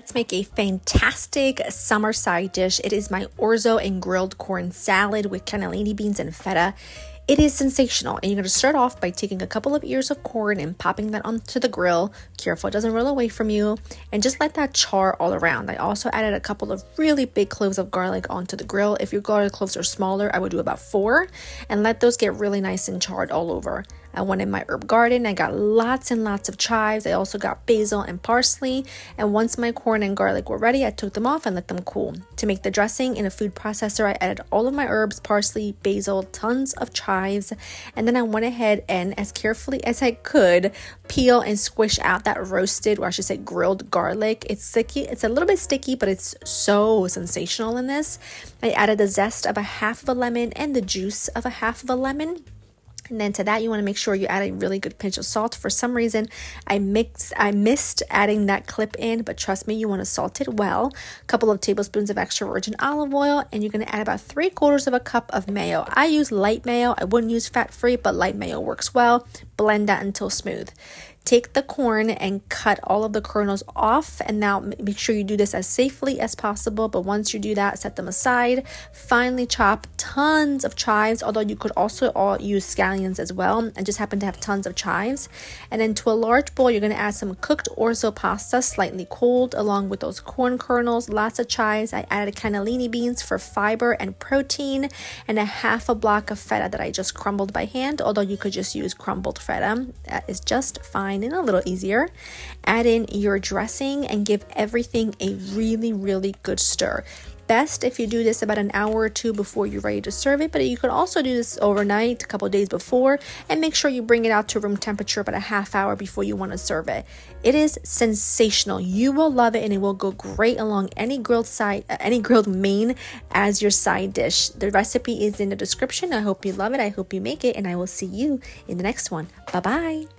Let's make a fantastic summer side dish. It is my orzo and grilled corn salad with cannellini beans and feta. It is sensational, and you're going to start off by taking a couple of ears of corn and popping that onto the grill. Careful it doesn't roll away from you, and just let that char all around. I also added a couple of really big cloves of garlic onto the grill. If your garlic cloves are smaller, I would do about 4, and let those get really nice and charred all over. I went in my herb garden. I got lots and lots of chives. I also got basil and parsley. And once my corn and garlic were ready, I took them off and let them cool. To make the dressing in a food processor, I added all of my herbs, parsley, basil, tons of chives. And then I went ahead and, as carefully as I could, peel and squish out that roasted, or I should say grilled garlic. It's sticky. It's a little bit sticky, but it's so sensational in this. I added the zest of a half of a lemon and the juice of a half of a lemon. And then to that, you want to make sure you add a really good pinch of salt. For some reason, I missed adding that clip in, but trust me, you want to salt it well. A couple of tablespoons of extra virgin olive oil, and you're going to add about 3/4 of a cup of mayo. I use light mayo. I wouldn't use fat-free, but light mayo works well. Blend that until smooth. Take the corn and cut all of the kernels off, and now make sure you do this as safely as possible. But once you do that, set them aside. Finely chop tons of chives, although you could also use scallions as well. I just happen to have tons of chives. And then to a large bowl, you're going to add some cooked orzo pasta, slightly cooled, along with those corn kernels, lots of chives. I added cannellini beans for fiber and protein, and a half a block of feta that I just crumbled by hand, although you could just use crumbled feta. That is just fine and a little easier. Add in your dressing and give everything a really good stir. Best if you do this about an hour or 2 before you're ready to serve it, but you could also do this overnight, a couple days before, and make sure you bring it out to room temperature about a half hour before you want to serve it. It is sensational. You will love it, and it will go great along any grilled main as your side dish. The recipe is in the description. I hope you love it. I hope you make it, and I will see you in the next one. Bye bye.